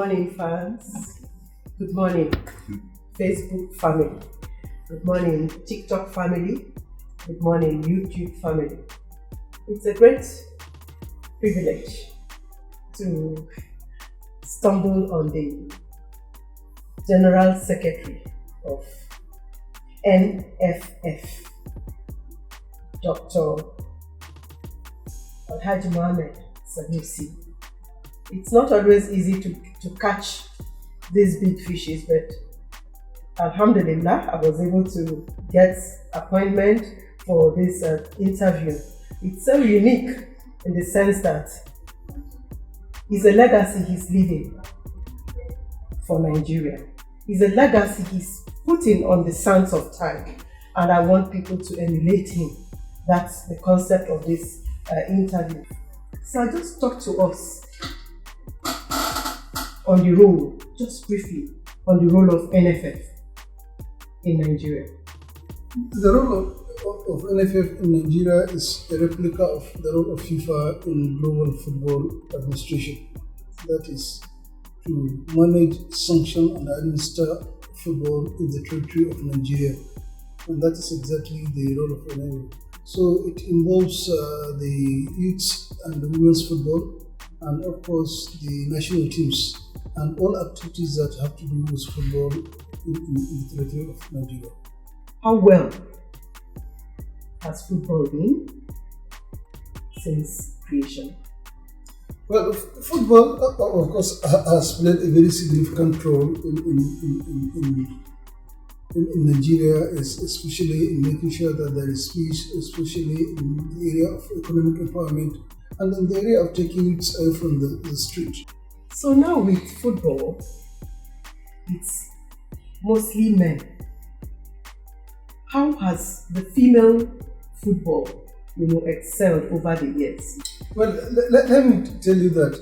morning, fans. Good morning, Facebook family. Good morning, TikTok family. Good morning, YouTube family. It's a great privilege to stumble on the General Secretary of NFF, Dr. Alhaji Mohammed Sanusi. It's not always easy to catch these big fishes, but Alhamdulillah, I was able to get appointment for this interview. It's so unique in the sense that it's a legacy he's leaving for Nigeria. It's a legacy he's putting on the sands of time, and I want people to emulate him. That's the concept of this interview. So I just talk to us on the role, just briefly, on the role of NFF in Nigeria. The role of NFF in Nigeria is a replica of the role of FIFA in global football administration. That is to manage, sanction and administer football in the territory of Nigeria. And that is exactly the role of NFF. So it involves the youth and the women's football, and of course the national teams and all activities that have to do with football in the territory of Nigeria. How well has football been since creation? Well, football, of course, has played a very significant role in Nigeria, especially in making sure that there is peace, especially in the area of economic empowerment and in the area of taking it away from the street. So now with football, it's mostly men. How has the female football, excelled over the years? Well, let me tell you that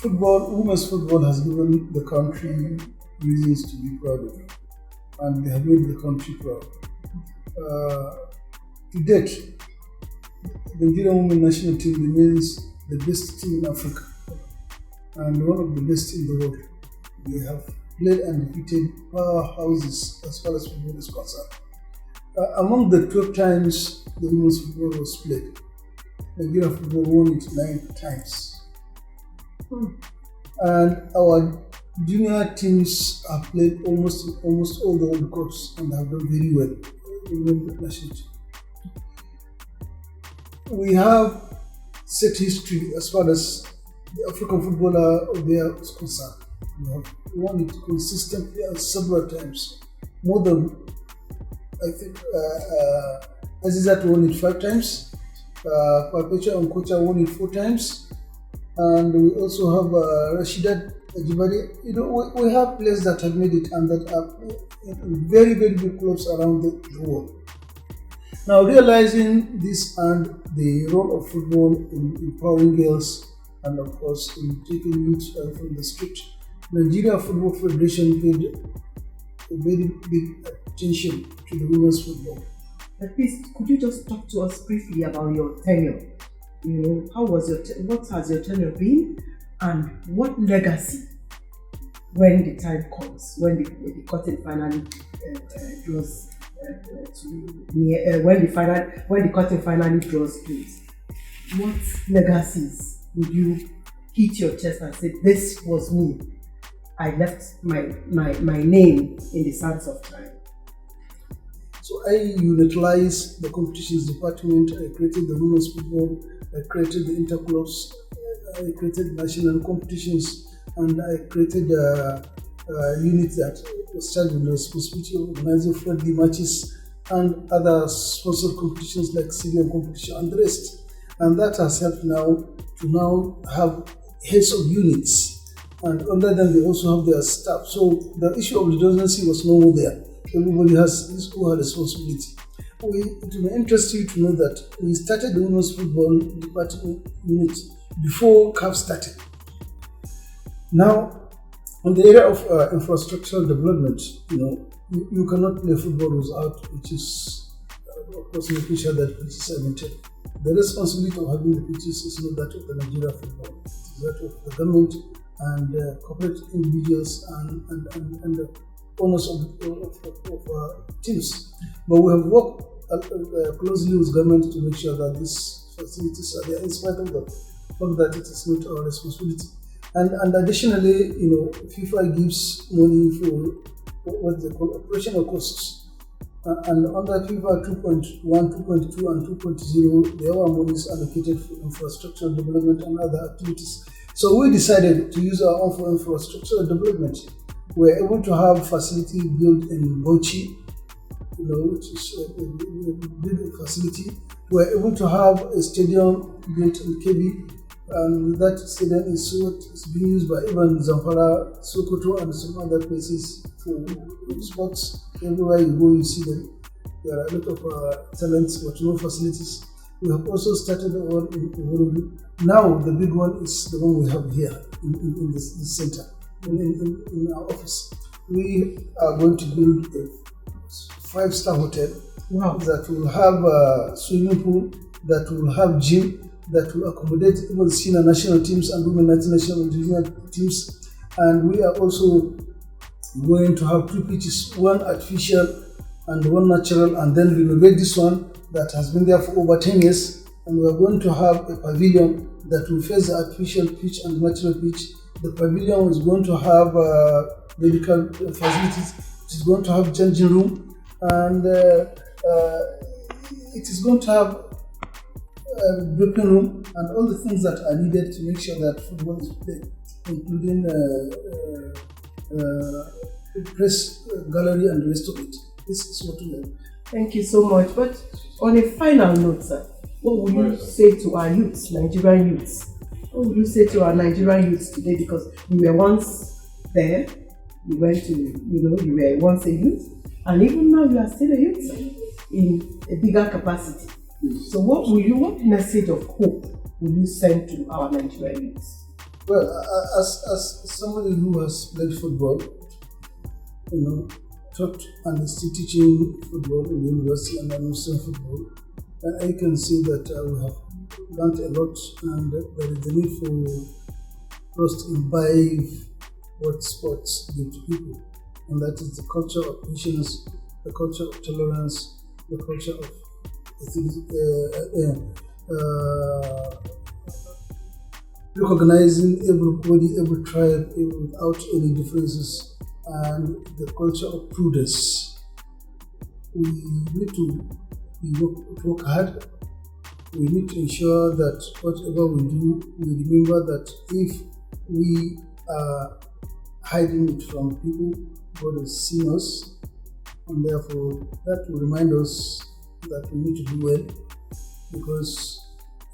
women's football has given the country reasons to be proud of, and they have made the country proud. To date, the Nigerian women's national team remains the best team in Africa and one of the best in the world. They have played and defeated powerhouses as far as football is concerned. Among the 12 times the women's football was played, Nigeria football won it 9 times. And our junior teams have played almost all the World Cups and have done very well in the national team. We have set history as far as the African footballer there is concerned. We have won it consistently and several times. More than, I think, Azizat won it 5 times. Perpetua and Kocha won it 4 times. And we also have Rashidat Ajibade. We have players that have made it and that are in very, very big clubs around the world. Now, realizing this and the role of football in empowering girls and, of course, in taking youth from the street, Nigeria Football Federation paid a very big attention to the women's football. But please, could you just talk to us briefly about your tenure? What has your tenure been, and what legacy, when the time comes, when the curtain finally draws when the curtain finally draws close, what legacies would you hit your chest and say, this was me? I left my name in the sands of time. So I utilized the competitions department. I created the women's football. I created the interclubs. I created national competitions, and I created a unit that was charged with the responsibility of organizing friendly matches and other sponsored competitions like civilian competition and the rest. And that has helped to have heads of units, and under them they also have their staff. So the issue of redundancy was no more there. Everybody has this equal responsibility. It will interest you to know that we started the women's football department unit before CAF started. Now, on the area of infrastructural development, you cannot play football without, which is, of course, making sure that pitches are maintained. The responsibility of having the pitches is not that of the Nigeria football, it is that of the government and corporate individuals and the owners of teams. But we have worked closely with government to make sure that these facilities are there, in spite of the fact that it is not our responsibility. And additionally, FIFA gives money for what they call operational costs. And under FIFA 2.1, 2.2, and 2.0, there are monies allocated for infrastructure development and other activities. So we decided to use our own for infrastructure development. We were able to have facility built in Bauchi, which is a big facility. We were able to have a stadium built in Kebbi, and that stadium is what is being used by even Zamfara, Sokoto, and some other places for sports. Everywhere you go, you see them. There are a lot of talents, but no facilities. We have also started one in Urugu. Now the big one is the one we have here in this center, in our office. We are going to build a 5-star hotel. Wow. That will have a swimming pool, that will have gym, that will accommodate even senior national teams and women national teams. And we are also going to have 2 pitches, one artificial and one natural, and then renovate this one that has been there for over 10 years. And we are going to have a pavilion that will face the artificial pitch and the natural pitch. The pavilion is going to have medical facilities. It is going to have changing room, and it is going to have breaking room and all the things that are needed to make sure that football is played, including press gallery and the rest of it. This is what we have. Thank you so much. But on a final note, sir, what would you say to our youths, Nigerian youths? What would you say to our Nigerian youths today? Because you were once there, you went to, you were once a youth, and even now you are still a youth in a bigger capacity. So what message of hope will you send to our Nigerian youths? Well, as somebody who has played football, taught and is still teaching football in the university and administering football, I can see that we have learned a lot, and there is a need for us to imbibe what sports give to people, and that is the culture of patience, the culture of tolerance, the culture of recognizing everybody, every tribe without any differences, and the culture of prudence. We need to work hard. We need to ensure that whatever we do, we remember that if we are hiding it from people, God has seen us, and therefore that will remind us that we need to do well, because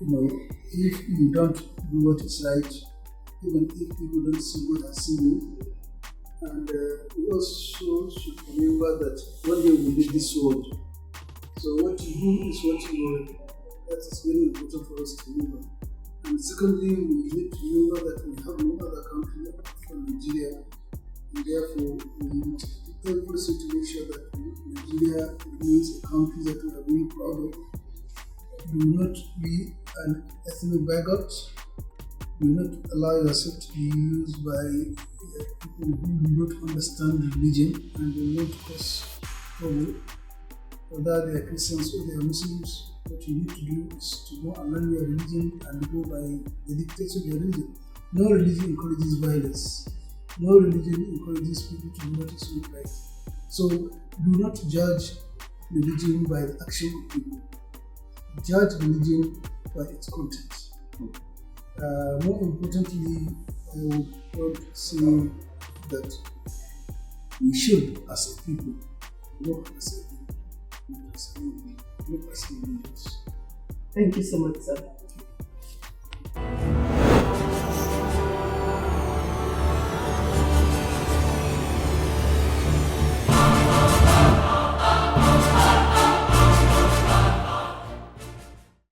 if you don't do what is right, even if people don't see God has seen you. And we also should remember that one day we leave this world. So what you do is what you will. That is very important for us to remember. And secondly, we need to remember that we have no other country from Nigeria, and therefore we need to do everything to make sure that Nigeria remains a country that we are really proud of. Do not be an ethnic bigot. Do not allow yourself to be used by people who do not understand religion and they want to cause trouble, whether they are Christians or they are Muslims. What you need to do is to go and learn your religion and go by the dictates of your religion. No religion encourages violence. No religion encourages people to do what is not right. So do not judge religion by the action of people. Judge religion by its content. More importantly, I would want to say that we should, as a people, work as a people, not as individuals. Thank you so much, sir.